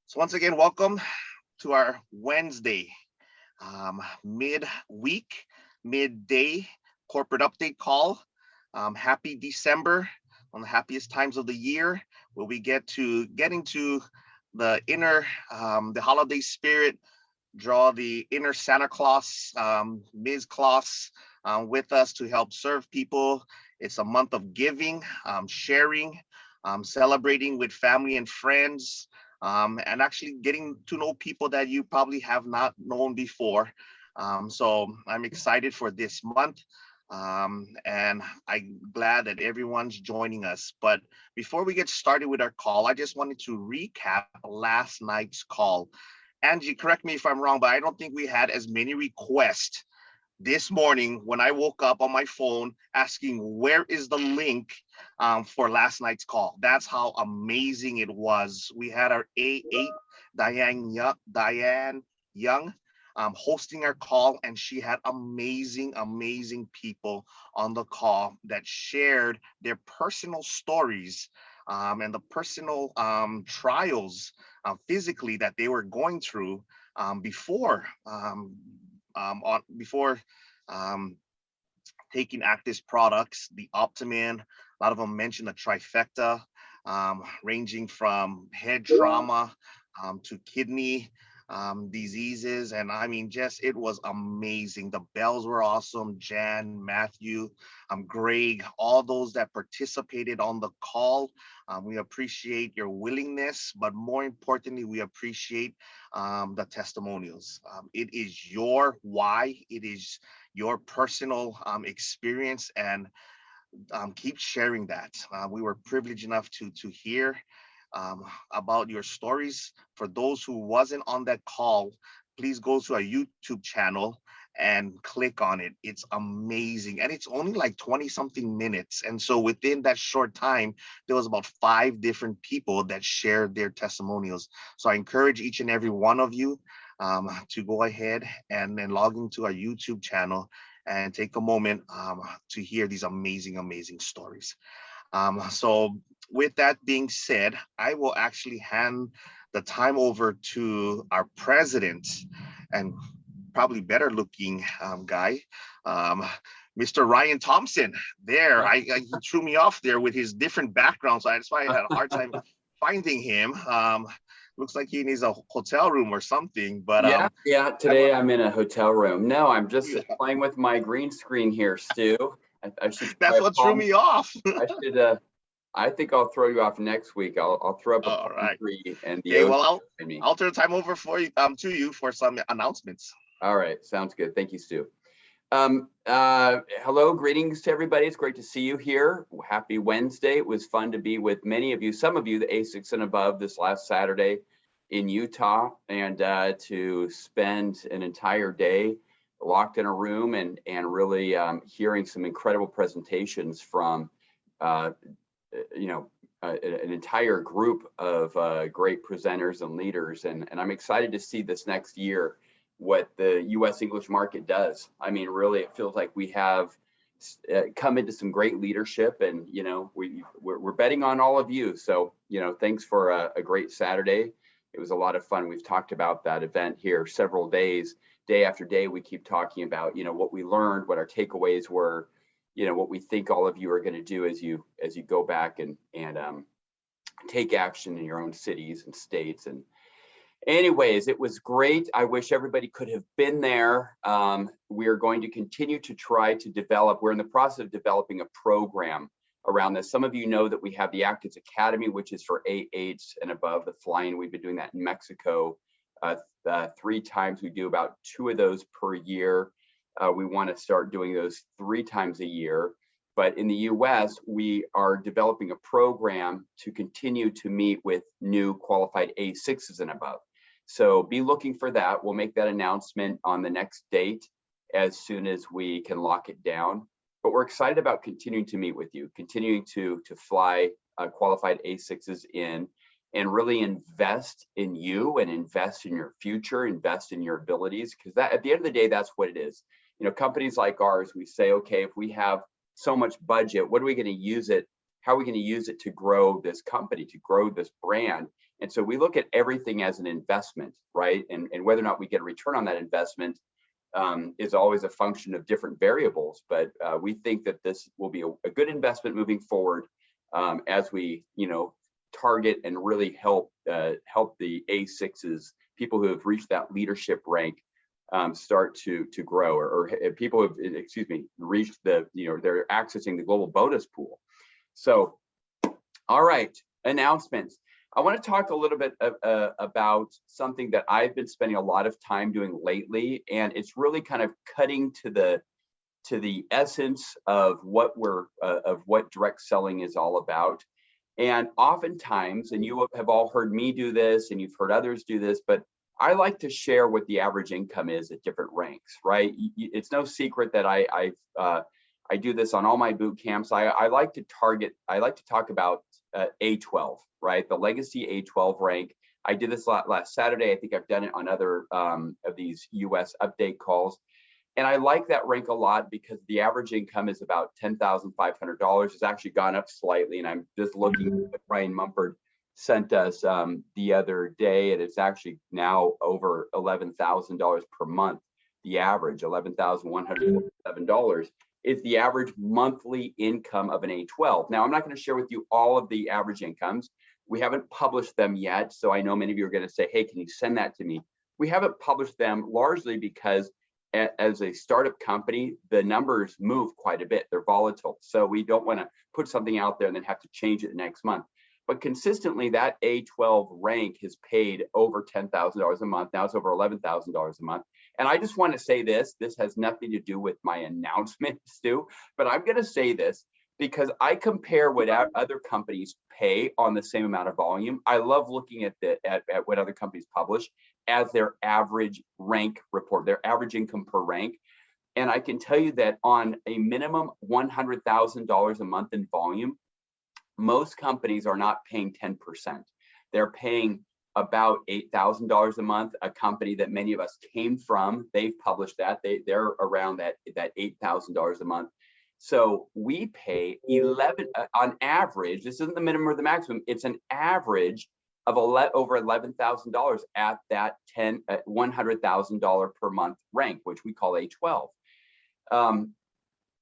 So once again, welcome to our Wednesday mid-week, midday corporate update call. Happy December, one of the happiest times of the year, where we get into the holiday spirit, draw the inner Santa Claus, Ms. Claus, with us to help serve people. It's a month of giving, sharing, celebrating with family and friends, and actually getting to know people that you probably have not known before. So I'm excited for this month. And I'm glad that everyone's joining us. But before we get started with our call, I just wanted to recap last night's call. Angie, correct me if I'm wrong, but I don't think we had as many requests this morning when I woke up on my phone asking where is the link for last night's call. That's how amazing it was. We had our A8 Diane Young hosting our call, and she had amazing people on the call that shared their personal stories and the personal trials physically that they were going through before um, taking active products, the Optimin. A lot of them mentioned the trifecta, ranging from head trauma to kidney diseases. And I mean, just it was amazing. The bells were awesome. Jan, Matthew, Greg, all those that participated on the call. We appreciate your willingness, but more importantly, we appreciate the testimonials. It is your why, it is your personal experience, and keep sharing that. We were privileged enough to hear about your stories. For those who wasn't on that call, please go to our YouTube channel and click on it. It's amazing. And it's only like 20 something minutes. And so within that short time, there was about 5 different people that shared their testimonials. So I encourage each and every one of you to go ahead and then log into our YouTube channel and take a moment to hear these amazing stories. So with that being said, I will actually hand the time over to our president and probably better looking guy, um, Mr. Ryan Thompson. There, he threw me off there with his different background, so that's why I had a hard time finding him. Looks like he needs a hotel room or something. But yeah. Today I'm in a hotel room. No, I'm just playing with my green screen here, Stu. I should. That's what threw me off. I should. I think I'll throw you off next week. I'll throw up a palm tree and the. Okay, well, I'll turn the time over for you to you for some announcements. All right, sounds good. Thank you, Stu. Hello, greetings to everybody. It's great to see you here. Happy Wednesday. It was fun to be with many of you, some of you, the A6 and above, this last Saturday in Utah, and to spend an entire day locked in a room and really hearing some incredible presentations from an entire group of great presenters and leaders, and I'm excited to see this next year what the U.S. English market does. I mean, really, it feels like we have come into some great leadership, and we're betting on all of you. So thanks for a great Saturday. It was a lot of fun. We've talked about that event here several days, day after day. We keep talking about what we learned, what our takeaways were, what we think all of you are going to do as you go back and take action in your own cities and states. And anyways, it was great. I wish everybody could have been there. We are going to continue to try to develop. We're in the process of developing a program around this. Some of you know that we have the Actors Academy, which is for A8s and above, the flying. We've been doing that in Mexico 3 times. We do about 2 of those per year. We want to start doing those 3 times a year. But in the US, we are developing a program to continue to meet with new qualified A6s and above. So be looking for that. We'll make that announcement on the next date as soon as we can lock it down. But we're excited about continuing to meet with you, continuing to fly qualified A6s in, and really invest in you and invest in your future, invest in your abilities, because that, at the end of the day, that's what it is. Companies like ours, we say, okay, if we have so much budget, what are we going to use it? How are we going to use it to grow this company, to grow this brand? And so we look at everything as an investment, right? And whether or not we get a return on that investment is always a function of different variables. But we think that this will be a good investment moving forward as we, target and really help the A6s, people who have reached that leadership rank, start to grow, or people who have, reached the, they're accessing the global bonus pool. So, all right, announcements. I want to talk a little bit about something that I've been spending a lot of time doing lately, and it's really kind of cutting to the essence of what direct selling is all about. And oftentimes, and you have all heard me do this, and you've heard others do this, but I like to share what the average income is at different ranks, right? It's no secret that I do this on all my boot camps. I like to talk about A12, right? The legacy A12 rank. I did this last Saturday. I think I've done it on other of these US update calls. And I like that rank a lot because the average income is about $10,500. It's actually gone up slightly. And I'm just looking at what Brian Mumford sent us the other day, and it's actually now over $11,000 per month. The average, $11,147, is the average monthly income of an A12. Now, I'm not going to share with you all of the average incomes. We haven't published them yet. So I know many of you are going to say, hey, can you send that to me? We haven't published them largely because as a startup company, the numbers move quite a bit. They're volatile. So we don't want to put something out there and then have to change it next month. But consistently, that A12 rank has paid over $10,000 a month. Now it's over $11,000 a month. And I just want to say this has nothing to do with my announcement, Stu, but I'm going to say this because I compare what other companies pay on the same amount of volume. I love looking at what other companies publish as their average rank report, their average income per rank. And I can tell you that on a minimum $100,000 a month in volume, most companies are not paying 10%. They're paying about $8,000 a month. A company that many of us came from, they've published that. They're around that $8,000 a month. So we pay 11 on average. This isn't the minimum or the maximum. It's an average of over $11,000 at that $100,000 per month rank, which we call A12.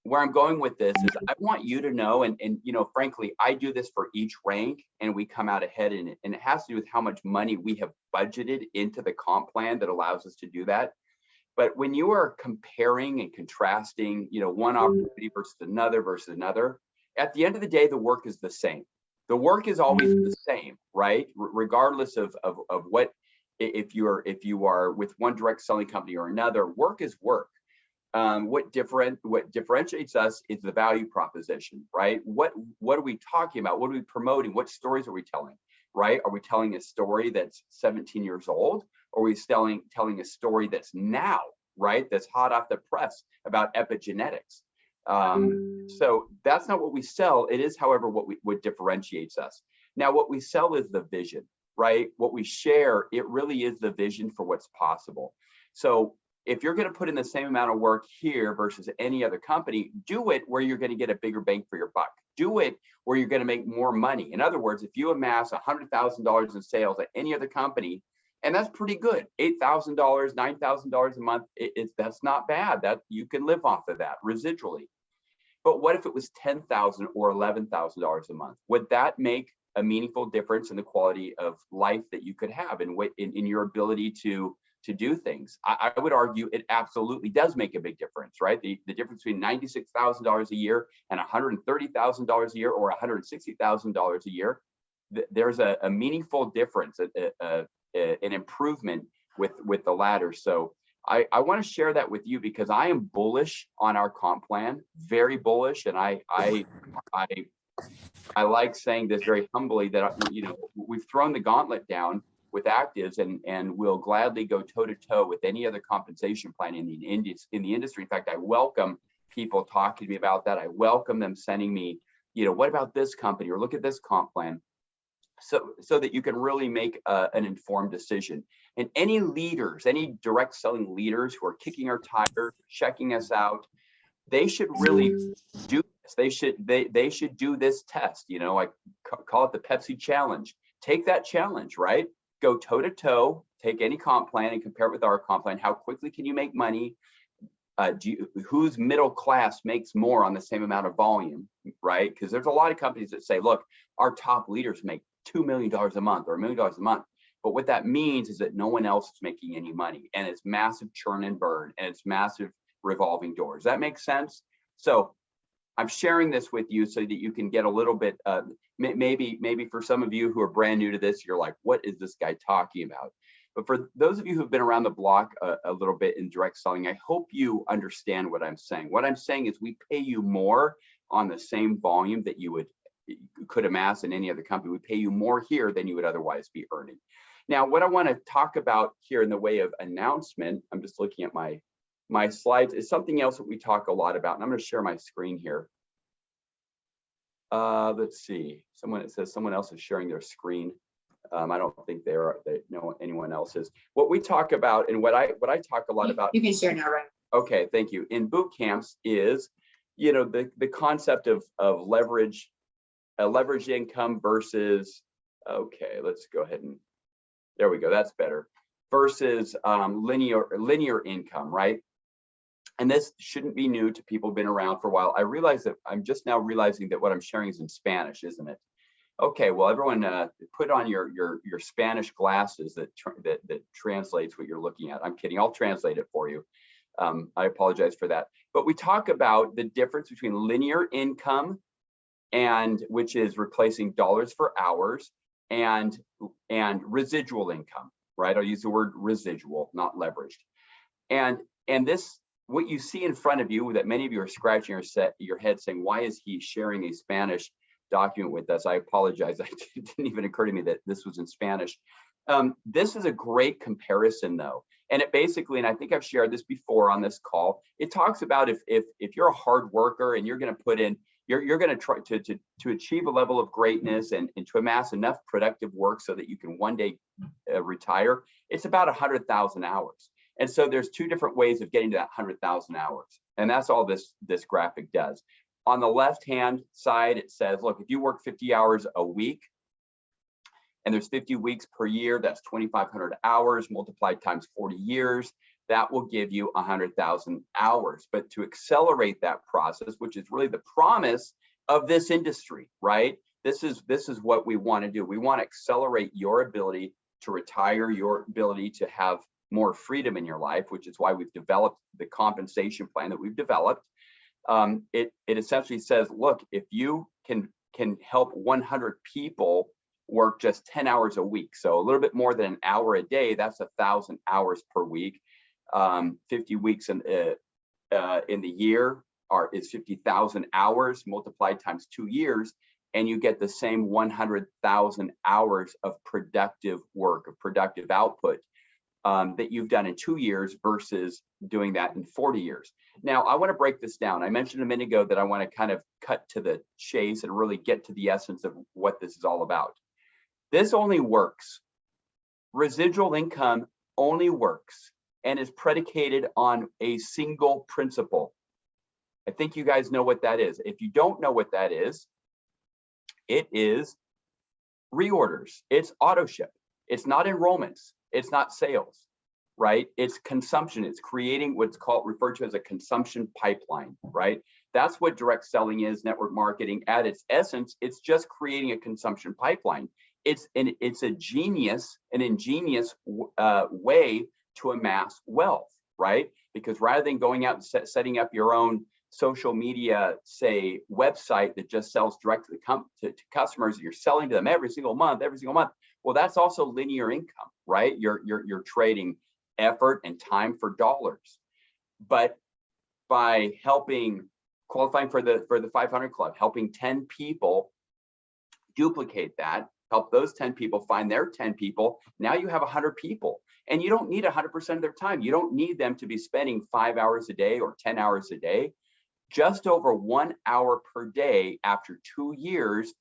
Where I'm going with this is I want you to know, and frankly, I do this for each rank and we come out ahead in it. And it has to do with how much money we have budgeted into the comp plan that allows us to do that. But when you are comparing and contrasting, one opportunity versus another, at the end of the day, the work is the same. The work is always the same, right? Regardless of what, if you are with one direct selling company or another, work is work. What differentiates us is the value proposition, right? What are we talking about? What are we promoting? What stories are we telling, right? Are we telling a story that's 17 years old? Or are we telling a story that's now, right? That's hot off the press about epigenetics. So that's not what we sell. It is, however, what differentiates us. Now, what we sell is the vision, right? What we share, it really is the vision for what's possible. So if you're going to put in the same amount of work here versus any other company, do it where you're going to get a bigger bang for your buck. Do it where you're going to make more money. In other words, if you amass $100,000 in sales at any other company, and that's pretty good, $8,000, $9,000 a month, that's not bad. That you can live off of that residually. But what if it was $10,000 or $11,000 a month? Would that make a meaningful difference in the quality of life that you could have and in your ability to do things? I would argue it absolutely does make a big difference, right? The difference between $96,000 a year and $130,000 a year or $160,000 a year, there's a meaningful difference, an improvement with the latter. So I want to share that with you because I am bullish on our comp plan, very bullish, and I like saying this very humbly that we've thrown the gauntlet down with actives and will gladly go toe to toe with any other compensation plan in the industry. In fact, I welcome people talking to me about that. I welcome them sending me, what about this company or look at this comp plan, so that you can really make an informed decision. And any leaders, any direct selling leaders who are kicking our tires, checking us out, they should really do they should do this test, you know, like call it the Pepsi challenge. Take that challenge, right? Go toe to toe, take any comp plan and compare it with our comp plan. How quickly can you make money? Whose middle class makes more on the same amount of volume, right? Because there's a lot of companies that say, look, our top leaders make $2 million a month or $1 million a month. But what that means is that no one else is making any money, and it's massive churn and burn, and it's massive revolving doors. That makes sense? So I'm sharing this with you so that you can get a little bit, maybe for some of you who are brand new to this, you're like, what is this guy talking about? But for those of you who've been around the block a little bit in direct selling, I hope you understand what I'm saying. What I'm saying is we pay you more on the same volume that you could amass in any other company. We pay you more here than you would otherwise be earning. Now, what I want to talk about here in the way of announcement, I'm just looking at my slides, is something else that we talk a lot about. And I'm going to share my screen here. Let's see. It says someone else is sharing their screen. I don't think they know anyone else is. What we talk about and what I talk a lot about. You can share now, right? Okay, thank you. In boot camps is, you know, the concept of leverage income versus. Okay, let's go ahead and there we go. That's better. Versus linear income, right? And this shouldn't be new to people who've been around for a while. I realize that I'm just now realizing that what I'm sharing is in Spanish, isn't it? Okay, well, everyone put on your Spanish glasses that translates what you're looking at. I'm kidding, I'll translate it for you. I apologize for that. But we talk about the difference between linear income, and which is replacing dollars for hours, and residual income, right? I'll use the word residual, not leveraged. And this, what you see in front of you, that many of you are scratching your head saying, why is he sharing a Spanish document with us? I apologize. It didn't even occur to me that this was in Spanish. This is a great comparison though. And it basically, and I think I've shared this before on this call, it talks about if you're a hard worker and you're going to put in, you're going to try to achieve a level of greatness and to amass enough productive work so that you can one day retire, it's about 100,000 hours. And so there's two different ways of getting to that 100,000 hours. And that's all this graphic does. On the left-hand side, it says, look, if you work 50 hours a week, and there's 50 weeks per year, that's 2,500 hours multiplied times 40 years, that will give you 100,000 hours. But to accelerate that process, which is really the promise of this industry, right? This is what we want to do. We want to accelerate your ability to retire, your ability to have more freedom in your life, which is why we've developed the compensation plan that we've developed. It essentially says, look, if you can help 100 people work just 10 hours a week, so a little bit more than an hour a day, that's 1,000 hours per week. 50 weeks in the year is 50,000 hours multiplied times 2 years, and you get the same 100,000 hours of productive work, of productive output that you've done in 2 years versus doing that in 40 years. Now, I want to break this down. I mentioned a minute ago that I want to kind of cut to the chase and really get to the essence of what this is all about. This only works. Residual income only works and is predicated on a single principle. I think you guys know what that is. If you don't know what that is, it is reorders. It's auto ship. It's not enrollments. It's not sales, right? It's consumption. It's creating what's referred to as a consumption pipeline, right? That's what direct selling is, network marketing. At its essence, it's just creating a consumption pipeline. It's an ingenious way to amass wealth, right? Because rather than going out and setting up your own social media, say, website that just sells direct to customers that you're selling to them every single month, well, that's also linear income, right? You're trading effort and time for dollars. But by qualifying for the 500 club, helping 10 people duplicate that, help those 10 people find their 10 people, now you have 100 people. And you don't need 100% of their time. You don't need them to be spending 5 hours a day or 10 hours a day. Just over 1 hour per day after 2 years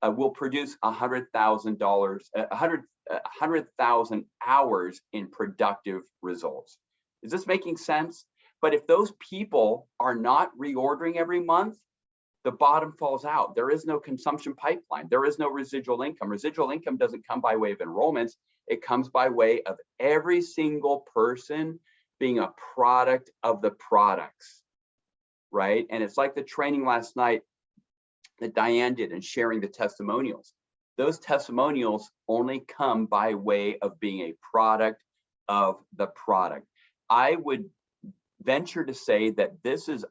will produce $100,000 hours in productive results. Is this making sense? But if those people are not reordering every month, the bottom falls out. There is no consumption pipeline. There is no residual income. Residual income doesn't come by way of enrollments. It comes by way of every single person being a product of the products, right? And it's like the training last night that Diane did and sharing the testimonials. Those testimonials only come by way of being a product of the product. I would venture to say that this is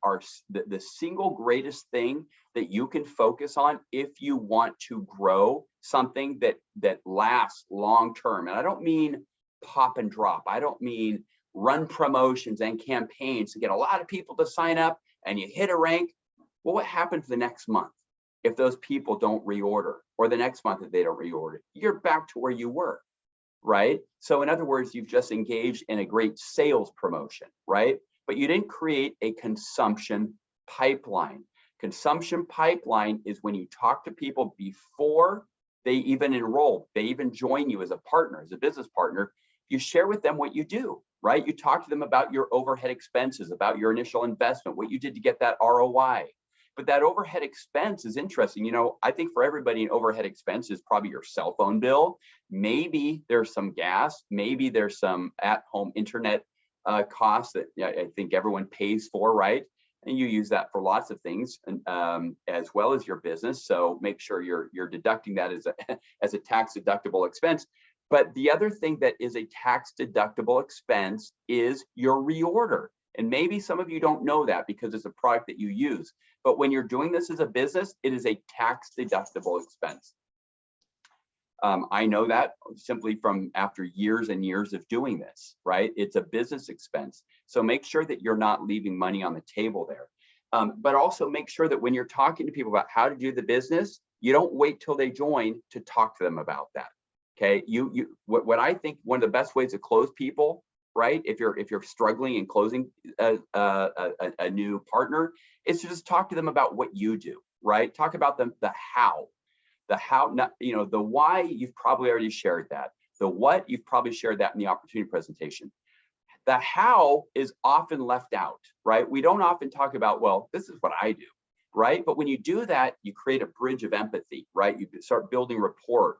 the single greatest thing that you can focus on if you want to grow something that lasts long term. And I don't mean pop and drop. I don't mean run promotions and campaigns to get a lot of people to sign up and you hit a rank. Well, what happens the next month if those people don't reorder, or the next month if they don't reorder? You're back to where you were, right? So in other words, you've just engaged in a great sales promotion, right? But you didn't create a consumption pipeline. Consumption pipeline is when you talk to people before they even enroll, they even join you as a partner, as a business partner. You share with them what you do, right? You talk to them about your overhead expenses, about your initial investment, what you did to get that ROI. But that overhead expense is interesting. You know, I think for everybody, an overhead expense is probably your cell phone bill. Maybe there's some gas. Maybe there's some at-home internet costs that I think everyone pays for, right? And you use that for lots of things, and as well as your business. So make sure you're deducting that as a tax deductible expense. But the other thing that is a tax deductible expense is your reorder. And maybe some of you don't know that because it's a product that you use. But when you're doing this as a business, it is a tax deductible expense. I know that simply from after years and years of doing this, right? It's a business expense. So make sure that you're not leaving money on the table there. But also make sure that when you're talking to people about how to do the business, you don't wait till they join to talk to them about that. Okay, what I think one of the best ways to close people, right? If you're struggling in closing a new partner, is to just talk to them about what you do, right? Talk about the how. The how, not, you know, the why, you've probably already shared that. The what, you've probably shared that in the opportunity presentation. The how is often left out, right? We don't often talk about, well, this is what I do, right? But when you do that, you create a bridge of empathy, right? You start building rapport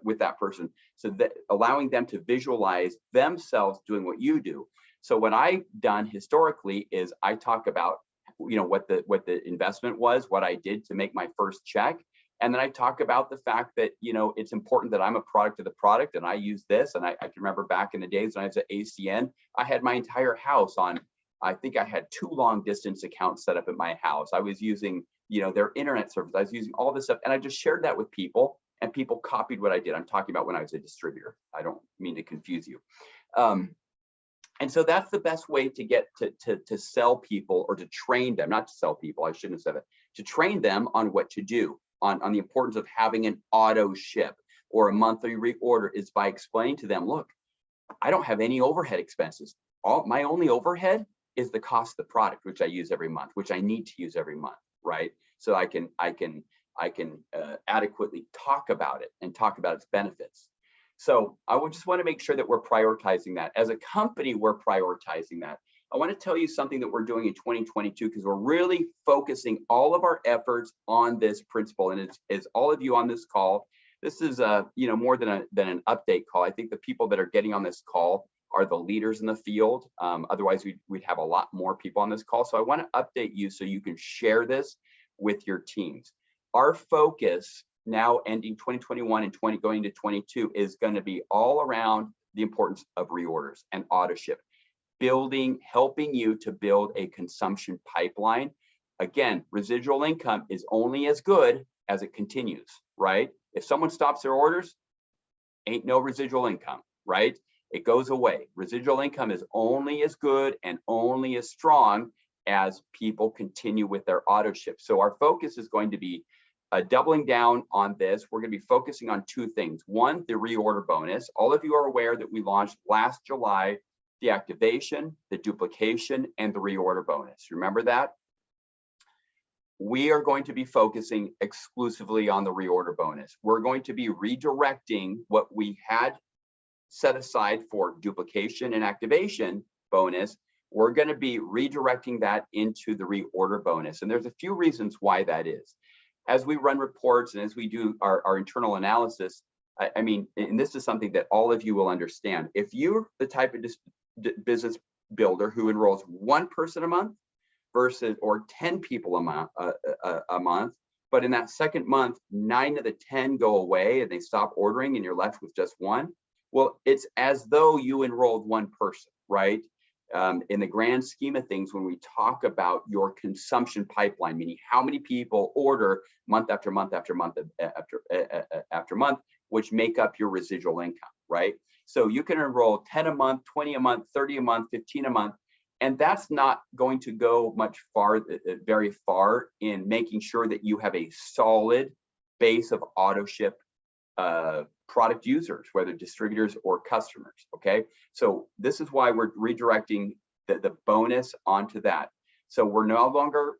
with that person, so that allowing them to visualize themselves doing what you do. So what I've done historically is I talk about, you know, what the investment was, what I did to make my first check. And then I talk about the fact that, you know, it's important that I'm a product of the product and I use this. And I can remember back in the days when I was at ACN, I had my entire house on, I think I had 2 long distance accounts set up at my house. I was using, you know, their internet service. I was using all this stuff. And I just shared that with people and people copied what I did. I'm talking about when I was a distributor. I don't mean to confuse you. And so that's the best way to get to sell people, or to train them, not to sell people, I shouldn't have said it, to train them on what to do. On the importance of having an auto ship or a monthly reorder, is by explaining to them, look, I don't have any overhead expenses. My only overhead is the cost of the product, which I use every month, which I need to use every month, right? So I can adequately talk about it and talk about its benefits. So I would just want to make sure that we're prioritizing that. As a company, we're prioritizing that. I want to tell you something that we're doing in 2022, because we're really focusing all of our efforts on this principle. And it's all of you on this call. This is you know, more than an update call. I think the people that are getting on this call are the leaders in the field. Otherwise, we'd have a lot more people on this call. So I want to update you so you can share this with your teams. Our focus now, ending 2021 and going to 22, is going to be all around the importance of reorders and auto ship. Helping you to build a consumption pipeline. Again, residual income is only as good as it continues, right? If someone stops their orders, ain't no residual income, right? It goes away. Residual income is only as good and only as strong as people continue with their auto ship. So our focus is going to be doubling down on this. We're going to be focusing on 2 things. One, the reorder bonus. All of you are aware that we launched last July the activation, the duplication, and the reorder bonus. Remember that? We are going to be focusing exclusively on the reorder bonus. We're going to be redirecting what we had set aside for duplication and activation bonus. we're going to be redirecting that into the reorder bonus. And there's a few reasons why that is. As we run reports and as we do our internal analysis, I mean, and this is something that all of you will understand. If you're the type of business builder who enrolls one person a month versus or 10 people a month, but in that second month, 9 of the 10 go away and they stop ordering and you're left with just one. Well, it's as though you enrolled one person, right? In the grand scheme of things, when we talk about your consumption pipeline, meaning how many people order month after month after month after month, which make up your residual income, right? So you can enroll 10 a month, 20 a month, 30 a month, 15 a month, and that's not going to go very far in making sure that you have a solid base of auto ship product users, whether distributors or customers, okay? So this is why we're redirecting the bonus onto that. So we're no longer,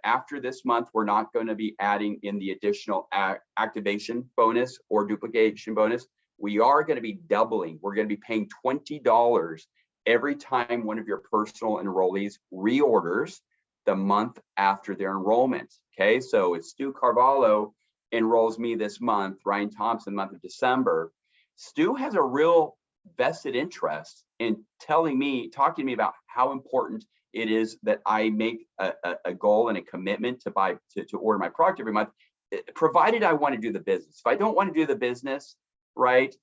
after this month, we're not going to be adding in the additional activation bonus or duplication bonus. We are going to be doubling. We're going to be paying $20 every time one of your personal enrollees reorders the month after their enrollment, okay? So if Stu Carvalho enrolls me this month, Ryan Thompson, month of December, Stu has a real vested interest in talking to me about how important it is that I make a goal and a commitment to order my product every month, provided I want to do the business. If I don't want to do the business, right,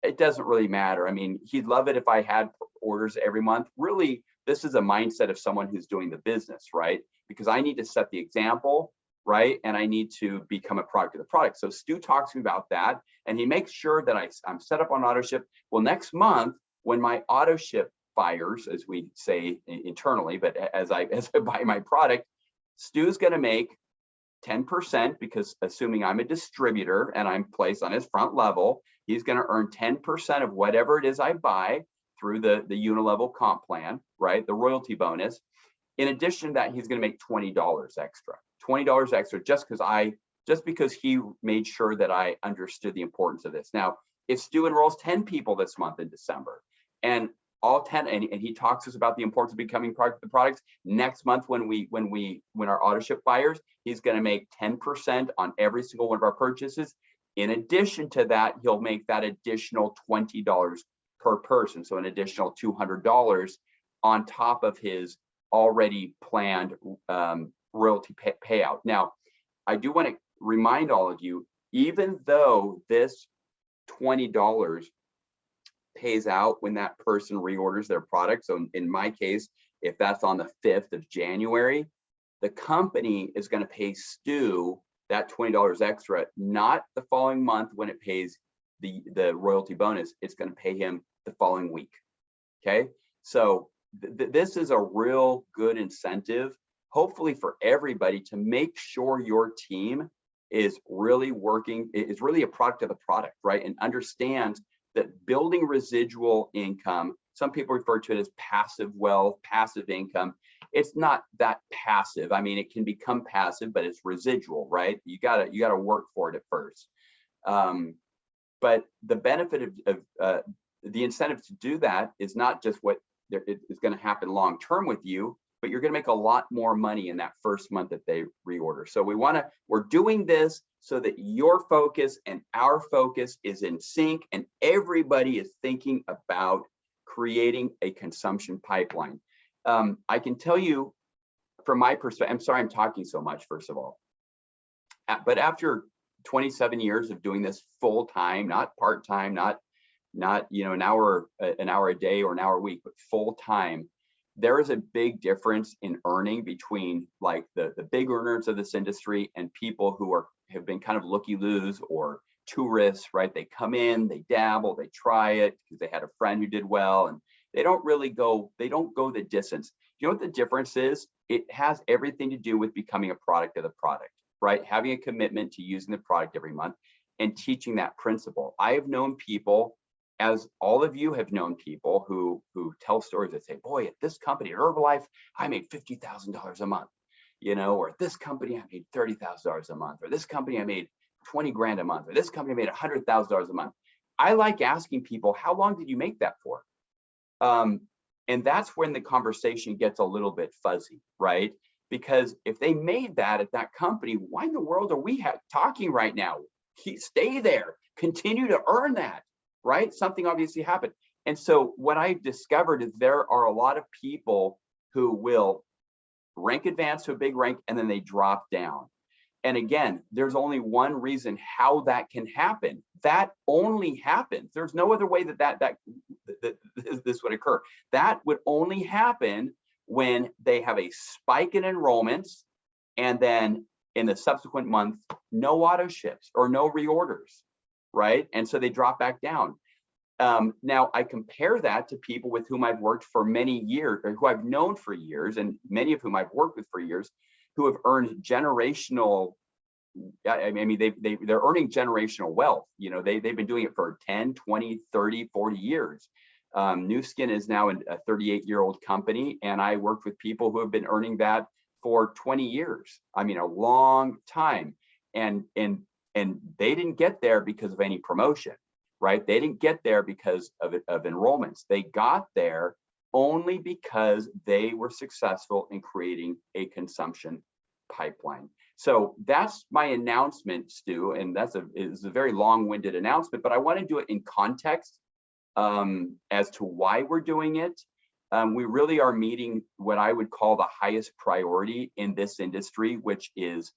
it doesn't really matter. I mean, he'd love it if I had orders every month. Really, this is a mindset of someone who's doing the business, right? Because I need to set the example, right? And I need to become a product of the product. So Stu talks to me about that, and he makes sure that I'm set up on auto ship. Well, next month, when my auto ship fires, as we say internally, but as I buy my product, Stu's going to make 10%, because assuming I'm a distributor and I'm placed on his front level, he's going to earn 10% of whatever it is I buy through the unilevel comp plan, right? The royalty bonus. In addition to that, he's going to make $20 extra just because he made sure that I understood the importance of this. Now, if Stu enrolls 10 people this month in December, and all 10, and he talks to us about the importance of becoming part of the products, next month when our auto ship fires, he's going to make 10% on every single one of our purchases. In addition to that, he'll make that additional $20 per person, so an additional $200 on top of his already planned royalty payout. Now, I do want to remind all of you, even though this $20 pays out when that person reorders their product, so in my case, if that's on the 5th of January, the company is going to pay Stu that $20 extra, not the following month when it pays the royalty bonus. It's going to pay him the following week, okay? So this is a real good incentive, hopefully for everybody, to make sure your team is really working, is really a product of the product, right? And understands that building residual income, some people refer to it as passive wealth, passive income. It's not that passive. I mean, it can become passive, but it's residual, right? You gotta work for it at first. But the benefit of the incentive to do that is not just what is going to happen long term with you, but you're going to make a lot more money in that first month that they reorder. So we're doing this so that your focus and our focus is in sync, and everybody is thinking about creating a consumption pipeline. I can tell you from my perspective, I'm sorry I'm talking so much, first of all, but after 27 years of doing this full time, not part time, not an hour a day or an hour a week, but full time, there is a big difference in earning between like the big earners of this industry and people who have been kind of looky-loos or tourists, right? They come in, they dabble, they try it because they had a friend who did well, and they don't go the distance. You know what the difference is? It has everything to do with becoming a product of the product, right? Having a commitment to using the product every month and teaching that principle. I have known people, as all of you have known people who tell stories that say, boy, at this company, at Herbalife, I made $50,000 a month, or at this company, I made $30,000 a month, or this company, I made 20 grand a month, or this company made $100,000 a month. I like asking people, how long did you make that for? And that's when the conversation gets a little bit fuzzy, right? Because if they made that at that company, why in the world are we talking right now? Stay there, continue to earn that, right? Something obviously happened. And so what I've discovered is there are a lot of people who will rank advance to a big rank and then they drop down. And again, there's only one reason how that can happen. That only happens. There's no other way that this would occur. That would only happen when they have a spike in enrollments and then in the subsequent month, no auto ships or no reorders, right? And so they drop back down. Now I compare that to people with whom I've worked for many years, or who I've known for years, and many of whom I've worked with for years, who have earned generational, I mean, they're earning generational wealth. You know, they've been doing it for 10, 20, 30, 40 years. New Skin is now a 38-year-old company, and I worked with people who have been earning that for 20 years. I mean, a long time. And they didn't get there because of any promotion, right? They didn't get there because of enrollments. They got there only because they were successful in creating a consumption pipeline. So that's my announcement, Stu, and is a very long-winded announcement, but I want to do it in context as to why we're doing it. We really are meeting what I would call the highest priority in this industry, which is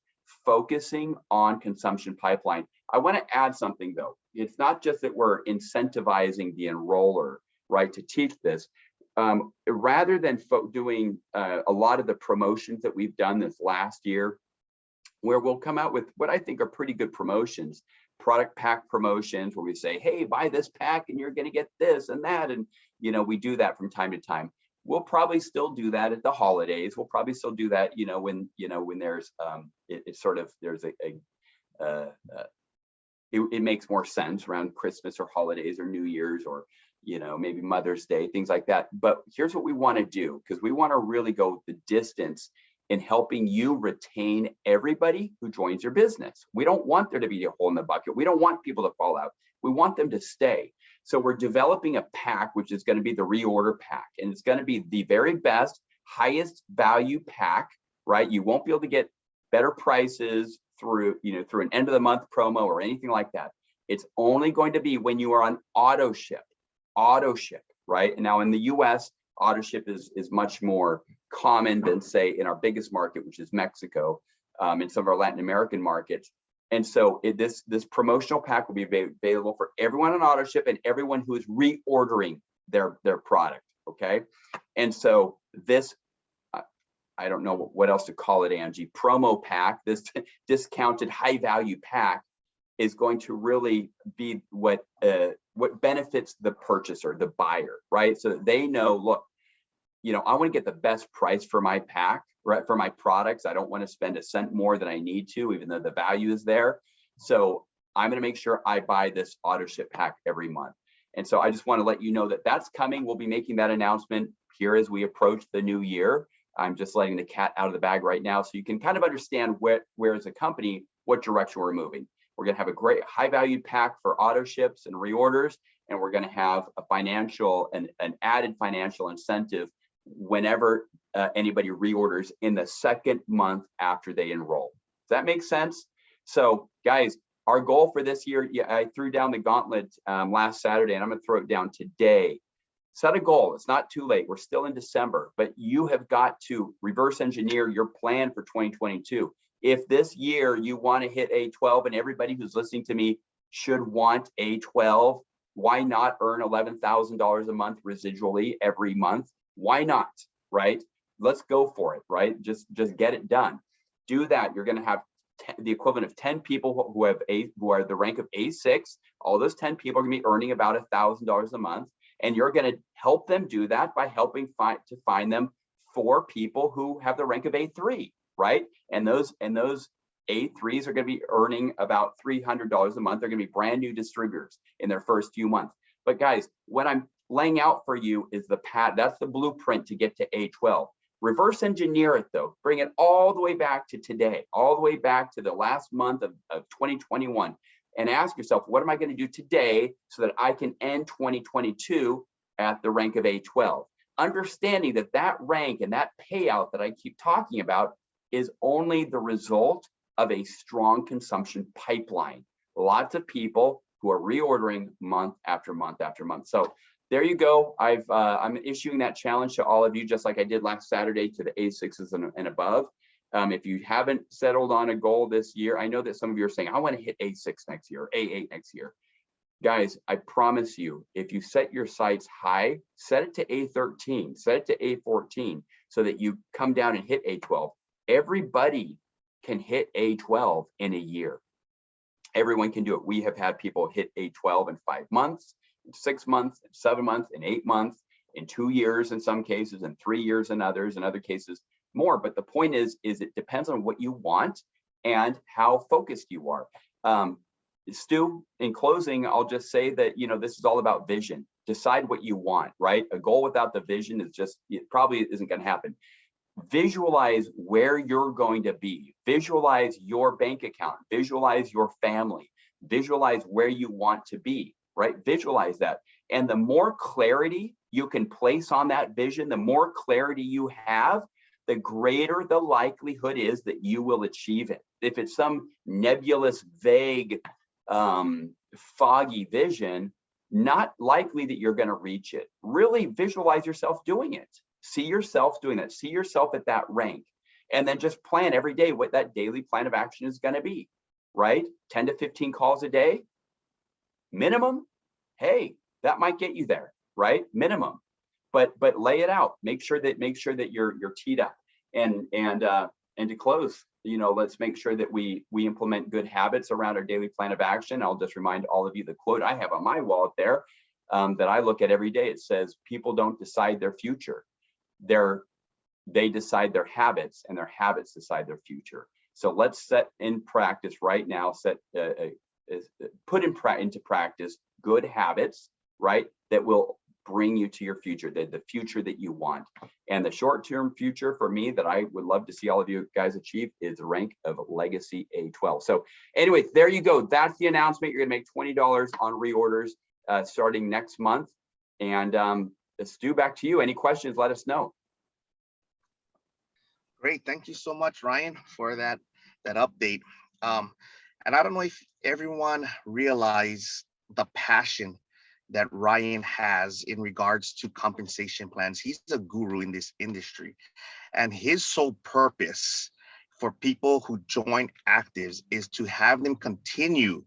focusing on consumption pipeline. I want to add something though. It's not just that we're incentivizing the enroller, right, to teach this. Rather than doing a lot of the promotions that we've done this last year, where we'll come out with what I think are pretty good promotions, product pack promotions, where we say, hey, buy this pack and you're going to get this and that. And, you know, we do that from time to time. We'll probably still do that at the holidays. We'll probably still do that, when there's, it makes more sense around Christmas or holidays or New Year's or, maybe Mother's Day, things like that. But here's what we want to do, because we want to really go the distance in helping you retain everybody who joins your business. We don't want there to be a hole in the bucket. We don't want people to fall out. We want them to stay. So we're developing a pack, which is going to be the reorder pack. And it's going to be the very best, highest value pack, right? You won't be able to get better prices through an end of the month promo or anything like that. It's only going to be when you are on auto ship, right? And now in the US, auto ship is much more common than, say, in our biggest market, which is Mexico, and some of our Latin American markets. And so this promotional pack will be available for everyone on auto ship and everyone who is reordering their product. Okay. And so this, I don't know what else to call it, Angie, promo pack, this discounted high value pack is going to really be what benefits the purchaser, the buyer, right? So that they know, look, I want to get the best price for my pack, right? For my products. I don't want to spend a cent more than I need to, even though the value is there. So I'm going to make sure I buy this auto ship pack every month. And so I just want to let you know that that's coming. We'll be making that announcement here as we approach the new year. I'm just letting the cat out of the bag right now, so you can kind of understand where as a company, what direction we're moving. We're going to have a great high value pack for auto ships and reorders, and we're going to have an added financial incentive whenever anybody reorders in the second month after they enroll. Does that make sense? So guys, our goal for this year, I threw down the gauntlet last Saturday, and I'm going to throw it down today. Set a goal. It's not too late. We're still in December, but you have got to reverse engineer your plan for 2022. If this year you want to hit A12, and everybody who's listening to me should want A12, why not earn $11,000 a month residually every month? Why not, right? Let's go for it, right? Just get it done. Do that. You're going to have the equivalent of 10 people who are the rank of A6. All those 10 people are going to be earning about $1,000 a month, and you're going to help them do that by helping find them 4 people who have the rank of A3, right? And those A3s are going to be earning about $300 a month. They're going to be brand new distributors in their first few months. But guys, what I'm laying out for you is that's the blueprint to get to A12. Reverse engineer it though. Bring it all the way back to today, all the way back to the last month of 2021, and ask yourself, what am I going to do today so that I can end 2022 at the rank of A12? understanding that that rank and that payout that I keep talking about is only the result of a strong consumption pipeline. Lots of people who are reordering month after month after month. So there you go. I'm issuing that challenge to all of you, just like I did last Saturday to the A6s and above. If you haven't settled on a goal this year, I know that some of you are saying, I want to hit A6 next year, or A8 next year. Guys, I promise you, if you set your sights high, set it to A13, set it to A14, so that you come down and hit A12. Everybody can hit A12 in a year. Everyone can do it. We have had people hit A12 in 5 months, in 6 months, in 7 months, in 8 months, in 2 years in some cases, in 3 years in others, in other cases more. But the point is it depends on what you want and how focused you are. Stu, in closing, I'll just say that, you know, this is all about vision. Decide what you want, right? A goal without the vision is just, it probably isn't going to happen. Visualize where you're going to be. Visualize your bank account. Visualize your family. Visualize where you want to be, right? Visualize that. And the more clarity you can place on that vision, the more clarity you have, the greater the likelihood is that you will achieve it. If it's some nebulous, vague, foggy vision, not likely that you're going to reach it. Really visualize yourself doing it. See yourself doing that. See yourself at that rank. And then just plan every day what that daily plan of action is going to be, right? 10 to 15 calls a day, minimum. Hey, that might get you there, right? Minimum. But lay it out. Make sure that you're teed up. And to close, you know, let's make sure that we implement good habits around our daily plan of action. I'll just remind all of you the quote I have on my wall up there that I look at every day. It says, people don't decide their future. They decide their habits, and their habits decide their future. So let's set in practice right now, put into practice good habits, right? That will bring you to your future, the future that you want. And the short-term future for me that I would love to see all of you guys achieve is the rank of Legacy A12. So anyway, there you go. That's the announcement. You're gonna make $20 on reorders starting next month. And Stu, back to you. Any questions, let us know. Great. Thank you so much, Ryan, for that update. And I don't know if everyone realized the passion that Ryan has in regards to compensation plans. He's a guru in this industry, and his sole purpose for people who join actives is to have them continue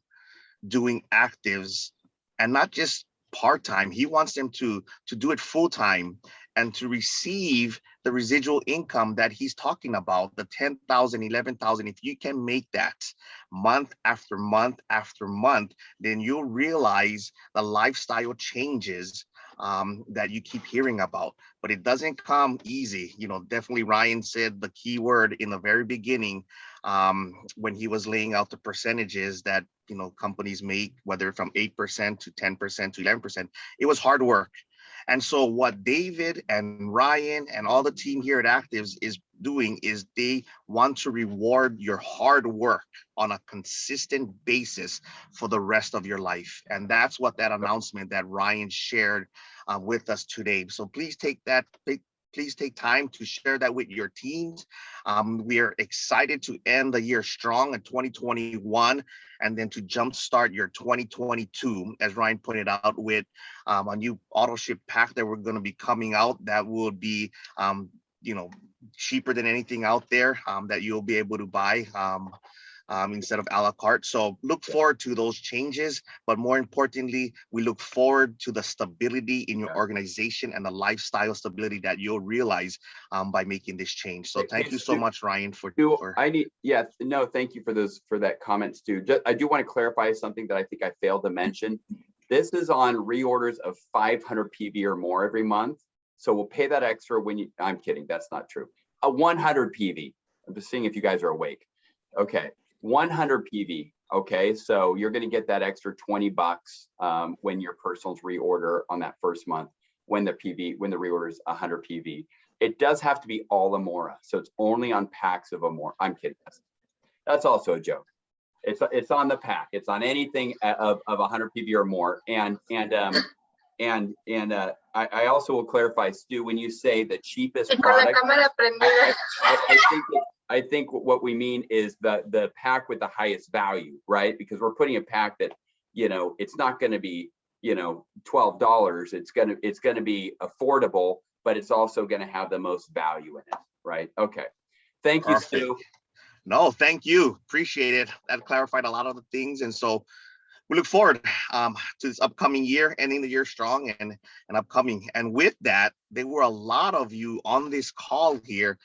doing actives, and not just part-time. He wants them to do it full-time and to receive the residual income that he's talking about, the 10,000, 11,000. If you can make that month after month after month, then you'll realize the lifestyle changes that you keep hearing about. But it doesn't come easy. You know, definitely Ryan said the key word in the very beginning when he was laying out the percentages that, you know, companies make, whether from 8% to 10% to 11%. It was hard work. And so what David and Ryan and all the team here at Actives is doing is they want to reward your hard work on a consistent basis for the rest of your life. And that's what that announcement that Ryan shared with us today. So please take that. Please take time to share that with your teams. We are excited to end the year strong in 2021 and then to jumpstart your 2022, as Ryan pointed out, with a new auto ship pack that we're going to be coming out that will be, you know, cheaper than anything out there that you'll be able to buy instead of a la carte. So look forward to those changes, but more importantly, we look forward to the stability in your organization and the lifestyle stability that you'll realize by making this change. So thank you so much, Ryan, for thank you for that comment, Stu. I do want to clarify something that I think I failed to mention. This is on reorders of 500 PV or more every month. So we'll pay that extra when you, I'm kidding, that's not true. A 100 PV. I'm just seeing if you guys are awake. Okay. 100 PV. Okay, so you're going to get that extra $20 when your personals reorder on that first month when the reorder is 100 PV. It does have to be all Amora, so it's only on packs of Amora. I'm kidding. That's also a joke. It's on the pack. It's on anything of 100 PV or more, and I also will clarify, Stu, when you say the cheapest product, I think what we mean is the pack with the highest value, right? Because we're putting a pack that, you know, it's not going to be, you know, $12. It's going to be affordable, but it's also going to have the most value in it, right? Okay. Thank you, Perfect. Stu. No, thank you. Appreciate it. That clarified a lot of the things. And so we look forward to this upcoming year, ending the year strong and upcoming. And with that, there were a lot of you on this call here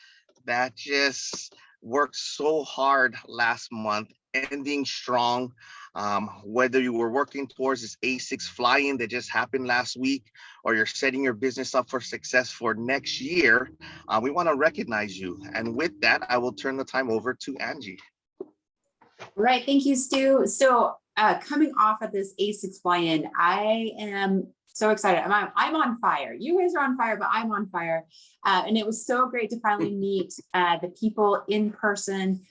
that just worked so hard last month, ending strong. Whether you were working towards this A6 fly-in that just happened last week, or you're setting your business up for success for next year, we want to recognize you. And with that, I will turn the time over to Angie. Right, thank you, Stu. So coming off of this A6 fly-in, I am so excited. I'm on fire. You guys are on fire, but I'm on fire. And it was so great to finally meet the people in person.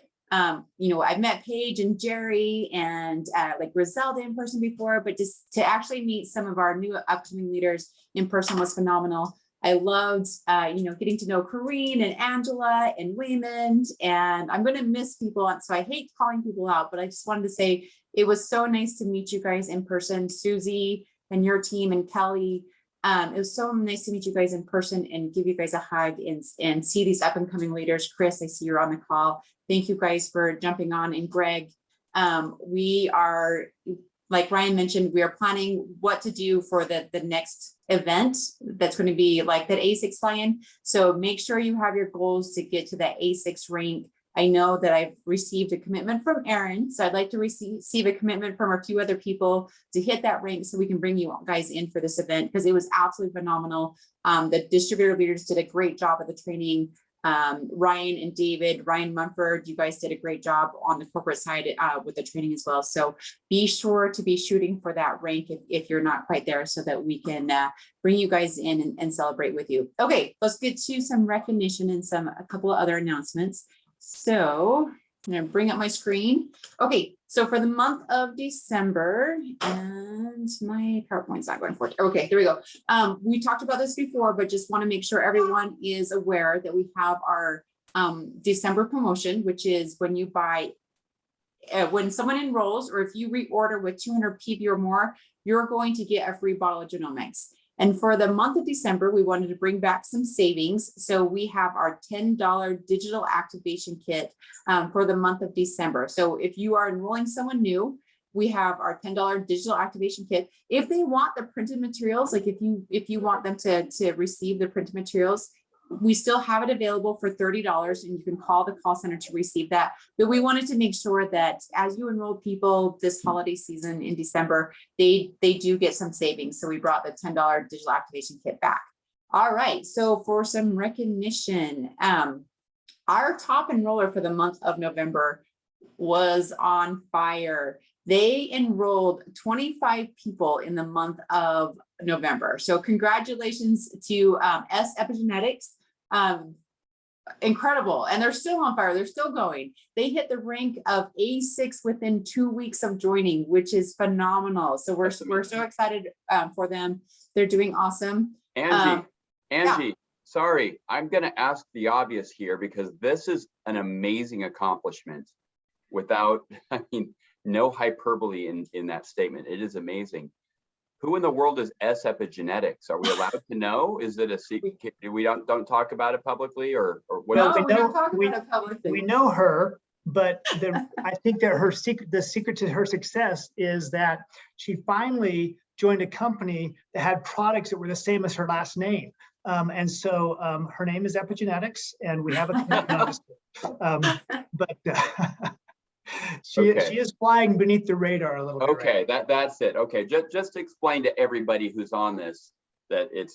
You know, I've met Paige and Jerry and like Griselda in person before, but just to actually meet some of our new upcoming leaders in person was phenomenal. I loved, you know, getting to know Corrine and Angela and Waymond, and I'm going to miss people. So I hate calling people out, but I just wanted to say it was so nice to meet you guys in person, Susie and your team and Kelly. It was so nice to meet you guys in person and give you guys a hug and see these up and coming leaders. Chris, I see you're on the call. Thank you guys for jumping on. And Greg, we are, like Ryan mentioned, we are planning what to do for the next event that's going to be like that A6 fly-in. So make sure you have your goals to get to that A6 rank. I know that I've received a commitment from Aaron, so I'd like to receive a commitment from a few other people to hit that rank so we can bring you guys in for this event, because it was absolutely phenomenal. The distributor leaders did a great job of the training. Ryan and David, Ryan Mumford, you guys did a great job on the corporate side with the training as well. So be sure to be shooting for that rank if you're not quite there, so that we can bring you guys in and celebrate with you. Okay, let's get to some recognition and a couple of other announcements. So I'm going to bring up my screen. Okay, so for the month of December, and my PowerPoint's not going forward. Okay, there we go. We talked about this before, but just want to make sure everyone is aware that we have our December promotion, which is when you buy, when someone enrolls, or if you reorder with 200 PV or more, you're going to get a free bottle of genomics. And for the month of December, we wanted to bring back some savings. So we have our $10 digital activation kit for the month of December. So if you are enrolling someone new, we have our $10 digital activation kit. If they want the printed materials, like if you want them to receive the printed materials, we still have it available for $30, and you can call the call center to receive that. But we wanted to make sure that as you enroll people this holiday season in December, they do get some savings. So we brought the $10 digital activation kit back. All right, so for some recognition, our top enroller for the month of November was on fire. They enrolled 25 people in the month of November. So congratulations to S Epigenetics. Incredible. And they're still on fire. They're still going. They hit the rank of A6 within 2 weeks of joining, which is phenomenal. So we're so excited for them. They're doing awesome. Angie, yeah. Sorry, I'm going to ask the obvious here, because this is an amazing accomplishment without, I mean, no hyperbole in that statement. It is amazing. Who in the world is S Epigenetics? Are we allowed to know? Is it a secret? We don't talk about it publicly, or what? No, we don't talk about it publicly. We know her, but I think that the secret to her success is that she finally joined a company that had products that were the same as her last name. And so her name is Epigenetics, and we have a commitment on this. She is flying beneath the radar a little bit. Okay, right? That's it. Okay, just to explain to everybody who's on this that it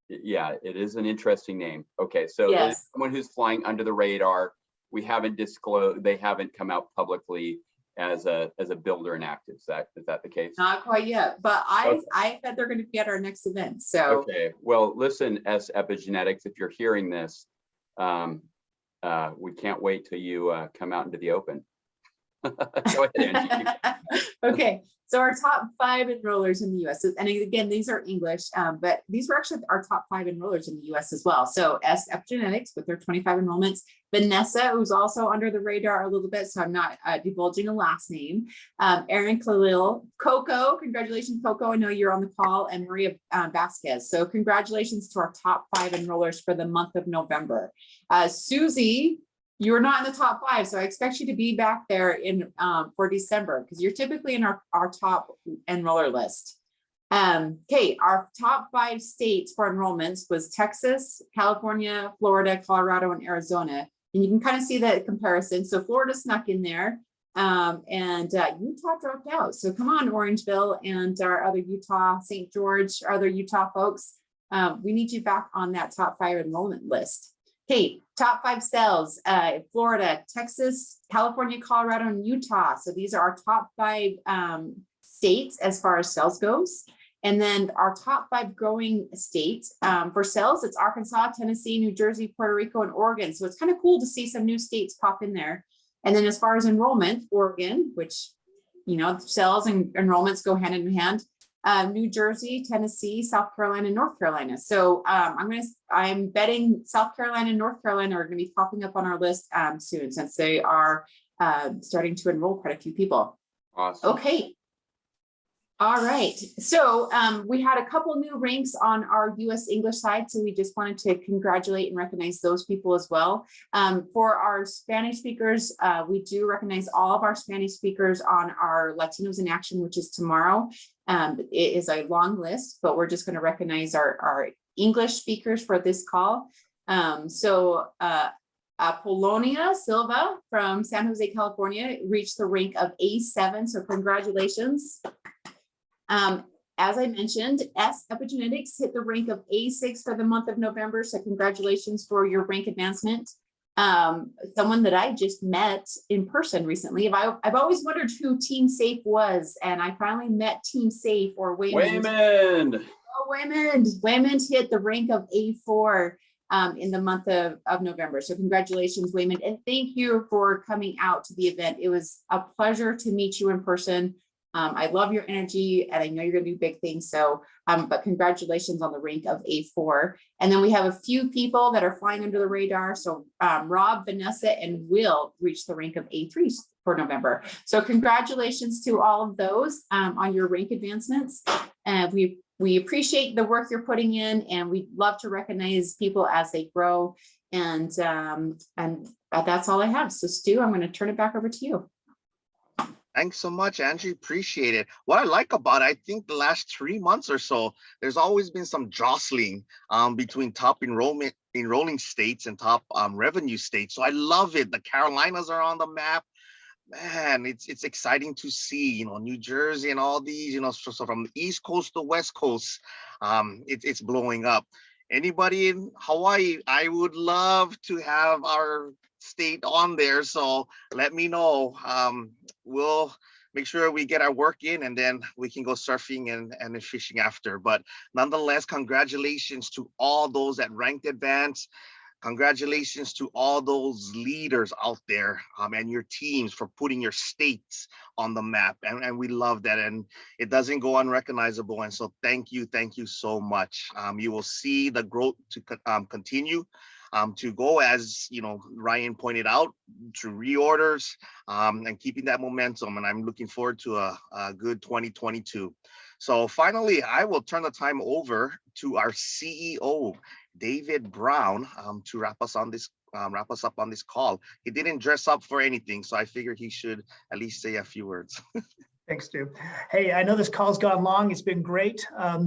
is an interesting name. Okay, so yes. Someone who's flying under the radar. We haven't disclosed. They haven't come out publicly as a builder and active. Is that the case? Not quite yet, but I bet they're going to be at our next event. So okay, well, listen, S Epigenetics, if you're hearing this, we can't wait till you come out into the open. Go ahead, Angie. Okay, so our top 5 enrollers in the US, and again, these are English, but these were actually our top 5 enrollers in the US as well. So S Epigenetics with their 25 enrollments, Vanessa, who's also under the radar a little bit, so I'm not divulging a last name, Aaron Khalil, Coco, congratulations, Coco, I know you're on the call, and Maria Vasquez. So congratulations to our top 5 enrollers for the month of November. Susie, you're not in the top 5, so I expect you to be back there in for December, because you're typically in our top enroller list. Okay, our top 5 states for enrollments was Texas, California, Florida, Colorado, and Arizona. And you can kind of see that comparison. So Florida snuck in there, and Utah dropped out. So come on, Orangeville and our other Utah, St. George, our other Utah folks, we need you back on that top 5 enrollment list. Okay, top 5 sales, Florida, Texas, California, Colorado, and Utah. So these are our top 5 states as far as sales goes. And then our top 5 growing states for sales, it's Arkansas, Tennessee, New Jersey, Puerto Rico, and Oregon. So it's kind of cool to see some new states pop in there. And then as far as enrollment, Oregon, which, you know, sales and enrollments go hand in hand. New Jersey, Tennessee, South Carolina, and North Carolina. So I'm betting South Carolina and North Carolina are going to be popping up on our list soon, since they are starting to enroll quite a few people. Awesome. Okay. All right. So we had a couple new ranks on our US English side. So we just wanted to congratulate and recognize those people as well. For our Spanish speakers, we do recognize all of our Spanish speakers on our Latinos in Action, which is tomorrow. It is a long list, but we're just going to recognize our English speakers for this call. Apollonia Silva from San Jose, California, reached the rank of A7. So congratulations. As I mentioned, S Epigenetics hit the rank of A6 for the month of November. So congratulations for your rank advancement. Someone that I just met in person recently. I've always wondered who Team Safe was, and I finally met Team Safe, or Waymond. Oh, Waymond hit the rank of A4 in the month of November. So congratulations, Waymond, and thank you for coming out to the event. It was a pleasure to meet you in person. I love your energy, and I know you're going to do big things. So, but congratulations on the rank of A4. And then we have a few people that are flying under the radar. So Rob, Vanessa, and Will reached the rank of A3 for November. So congratulations to all of those on your rank advancements. And we appreciate the work you're putting in, and we'd love to recognize people as they grow. And that's all I have. So Stu, I'm going to turn it back over to you. Thanks so much, Angie. Appreciate it. What I like about it, I think the last 3 months or so, there's always been some jostling between top enrolling states and top revenue states. So I love it. The Carolinas are on the map. Man, it's exciting to see, you know, New Jersey and all these, you know, so from the East Coast to West Coast, it's blowing up. Anybody in Hawaii, I would love to have our state on there. So let me know. We'll make sure we get our work in, and then we can go surfing and fishing after. But nonetheless, congratulations to all those that ranked advance. Congratulations to all those leaders out there and your teams for putting your states on the map. And we love that. And it doesn't go unrecognizable. And so thank you so much. You will see the growth to continue. To go, as you know, Ryan pointed out, to reorders and keeping that momentum. And I'm looking forward to a good 2022. So finally, I will turn the time over to our CEO, David Brown, to wrap us up on this call. He didn't dress up for anything, so I figured he should at least say a few words. Thanks, Stu. Hey, I know this call's gone long. It's been great. I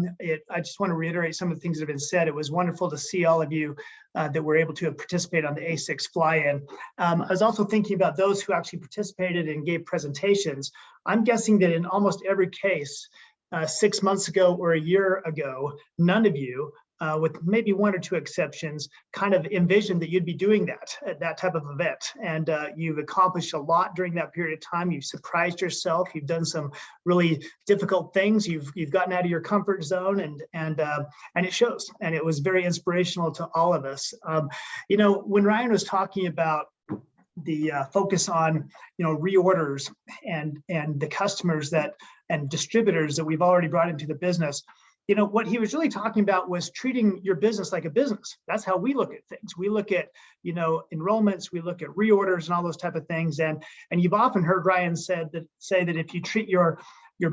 just want to reiterate some of the things that have been said. It was wonderful to see all of you that were able to participate on the A6 fly-in. I was also thinking about those who actually participated and gave presentations. I'm guessing that in almost every case, 6 months ago or a year ago, none of you, with maybe 1 or 2 exceptions, kind of envisioned that you'd be doing that type of event. And you've accomplished a lot during that period of time. You've surprised yourself. You've done some really difficult things. You've gotten out of your comfort zone, and it shows. And it was very inspirational to all of us. You know, when Ryan was talking about focus on, reorders and the customers and distributors that we've already brought into the business. What he was really talking about was treating your business like a business. That's how we look at things. We look at, enrollments, we look at reorders and all those type of things. And you've often heard Ryan say that if you treat your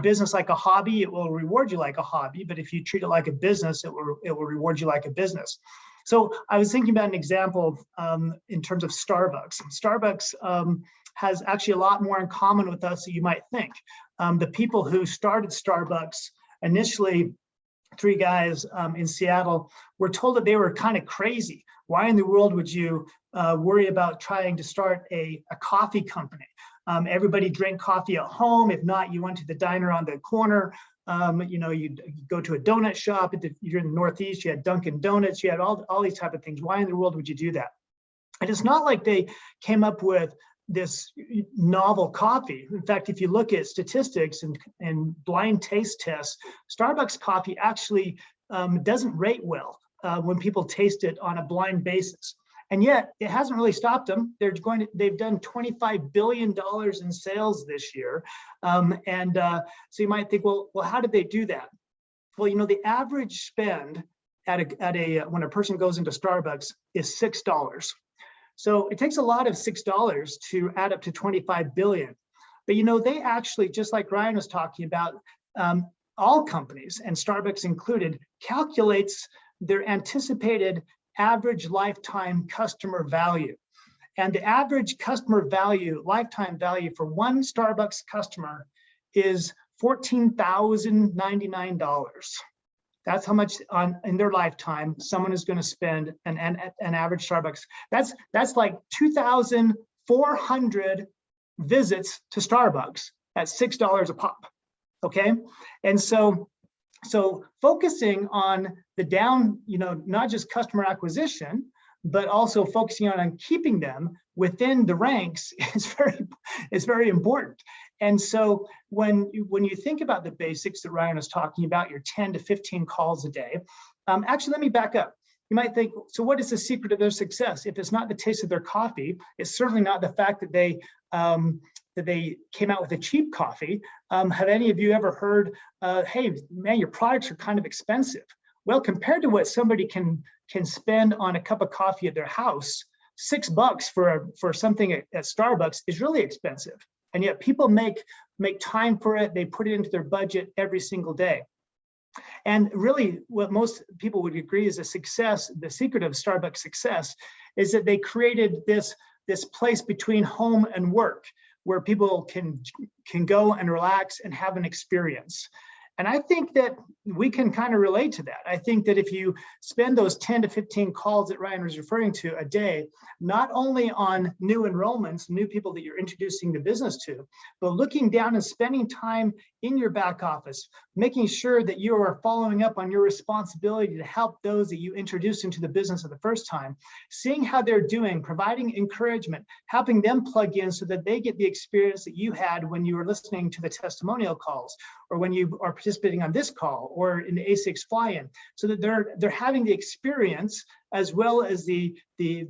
business like a hobby, it will reward you like a hobby. But if you treat it like a business, it will reward you like a business. So I was thinking about an example in terms of Starbucks. Starbucks has actually a lot more in common with us than you might think. The people who started Starbucks initially, 3 guys in Seattle, were told that they were kind of crazy. Why in the world would you worry about trying to start a coffee company? Everybody drank coffee at home. If not, you went to the diner on the corner. You go to a donut shop. You're in the Northeast, you had Dunkin' Donuts, you had all these type of things. Why in the world would you do that? And it's not like they came up with this novel coffee. In fact, if you look at statistics and blind taste tests, Starbucks coffee actually doesn't rate well when people taste it on a blind basis. And yet it hasn't really stopped them. They've done $25 billion in sales this year. So you might think, well, how did they do that? Well, the average spend when a person goes into Starbucks is $6. So it takes a lot of $6 to add up to 25 billion. But they actually, just like Ryan was talking about, all companies, and Starbucks included, calculates their anticipated average lifetime customer value. And the average customer value, lifetime value for one Starbucks customer is $14,099. That's how much in their lifetime someone is going to spend an average Starbucks. That's like 2,400 visits to Starbucks at $6 a pop. Okay, and so focusing on the down, not just customer acquisition, but also focusing on keeping them within the ranks is very important. And so when you think about the basics that Ryan was talking about, your 10 to 15 calls a day, actually, let me back up. You might think, so what is the secret of their success? If it's not the taste of their coffee, it's certainly not the fact that they came out with a cheap coffee. Have any of you ever heard, hey, man, your products are kind of expensive? Well, compared to what somebody can spend on a cup of coffee at their house, $6 for something at Starbucks is really expensive. And yet people make time for it. They put it into their budget every single day. And really what most people would agree is the secret of Starbucks success is that they created this place between home and work where people can go and relax and have an experience. And I think that we can kind of relate to that. I think that if you spend those 10 to 15 calls that Ryan was referring to a day, not only on new enrollments, new people that you're introducing the business to, but looking down and spending time in your back office, making sure that you are following up on your responsibility to help those that you introduce into the business for the first time, seeing how they're doing, providing encouragement, helping them plug in so that they get the experience that you had when you were listening to the testimonial calls, or when you are participating on this call or in the A6 fly-in, so that they're having the experience as well as the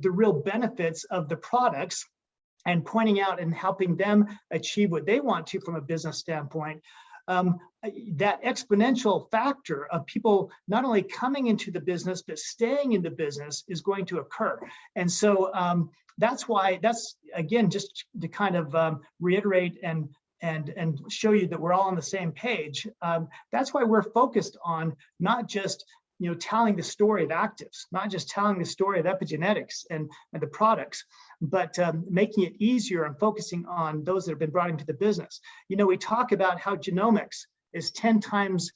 real benefits of the products, and pointing out and helping them achieve what they want to from a business standpoint. That exponential factor of people not only coming into the business, but staying in the business is going to occur. And so that's again, just to kind of reiterate and show you that we're all on the same page. That's why we're focused on not just telling the story of actives, not just telling the story of epigenetics and the products, but making it easier and focusing on those that have been brought into the business. We talk about how genomics is 10 times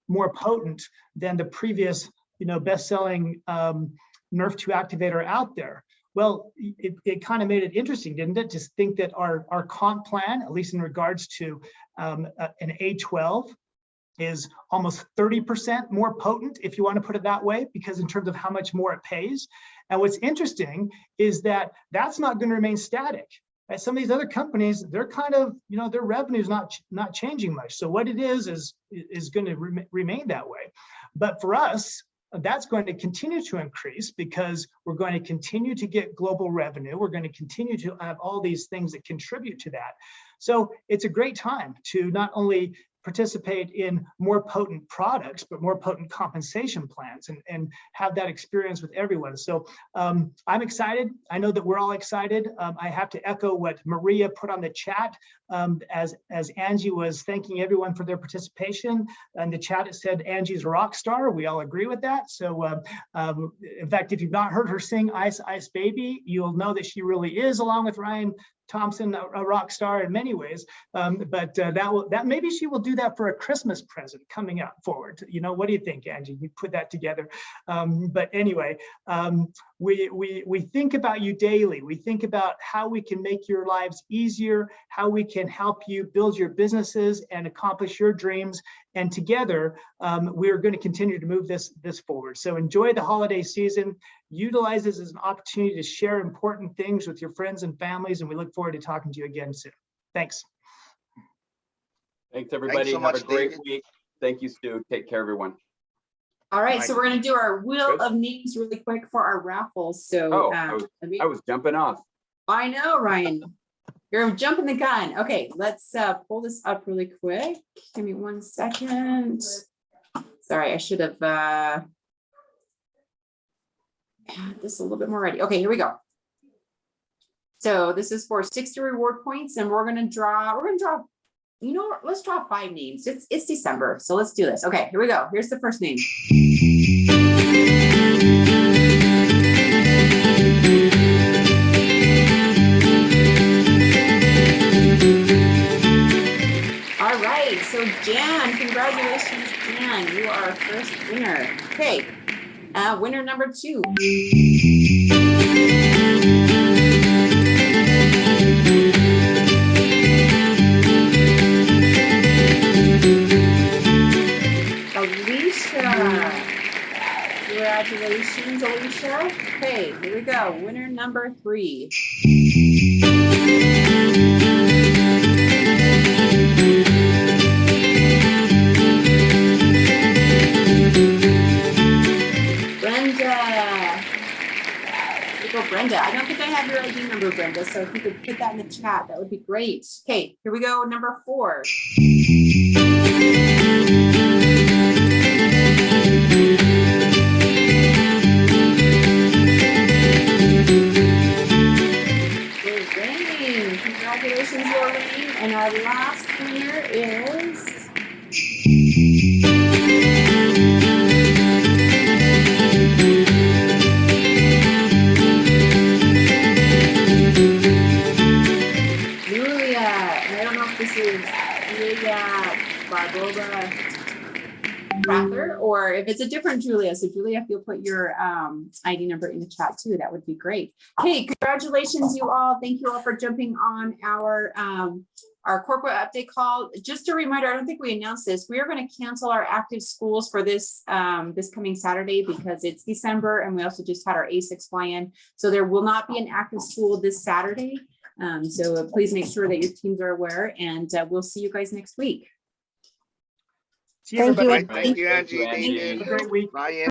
more potent than the previous best-selling NRF2 activator out there. Well, it kind of made it interesting, didn't it? Just think that our comp plan, at least in regards to an A12, is almost 30% more potent, if you want to put it that way, because in terms of how much more it pays. And what's interesting is that that's not going to remain static. At some of these other companies, they're kind of, their revenue is not changing much. So what it is going to remain that way. But for us, That's going to continue to increase because we're going to continue to get global revenue. We're going to continue to have all these things that contribute to that. So it's a great time to not only participate in more potent products, but more potent compensation plans and have that experience with everyone. So I'm excited. I know that we're all excited. I have to echo what Maria put on the chat as Angie was thanking everyone for their participation. In the chat, it said Angie's a rock star. We all agree with that. So in fact, if you've not heard her sing Ice Ice Baby, you'll know that she really is, along with Ryan Thompson, a rock star in many ways, but that maybe she will do that for a Christmas present coming up forward. You know, what do you think, Angie? You put that together. But anyway, we think about you daily. We think about how we can make your lives easier, how we can help you build your businesses and accomplish your dreams. And together, we're going to continue to move this forward. So enjoy the holiday season. Utilize this as an opportunity to share important things with your friends and families, and we look forward to talking to you again soon. Thanks. Thanks, everybody. So Have a much, great David. week. Thank you, Stu. Take care, everyone. All right, Bye. so we're gonna do our wheel Good. of names really quick for our raffle. So Oh, let I was jumping off. I know, Ryan. You're jumping the gun. Okay, let's pull this up really quick. Give me 1 second. Sorry, I should have had this a little bit more ready. Okay, here we go. So this is for 60 reward points, and we're gonna draw, you know, let's draw 5 names. It's December, so let's do this. Okay, here we go. Here's the first name. All right, so Jan, congratulations, Jan. You are our first winner. Okay, winner number 2. Alicia. Congratulations, Alicia. Okay, here we go. Winner number 3. Brenda. Here we go, Brenda. I don't think I have your ID number, Brenda, so if you could put that in the chat, that would be great. Okay, here we go, number 4. Lorraine. Congratulations, Lorraine. And our last winner is Julia. And I don't know if this is Julia Barbosa Prather or if it's a different Julia. So Julia, if you'll put your ID number in the chat too, that would be great. Hey, congratulations, you all. Thank you all for jumping on our corporate update call. Just a reminder, I don't think we announced this. We are going to cancel our active schools for this this coming Saturday because it's December and we also just had our A6 fly-in. So there will not be an active school this Saturday. So please make sure that your teams are aware, and we'll see you guys next week. See you, everybody. Thank you, Angie. Thank you, Angie. David. Have a great week. Ryan.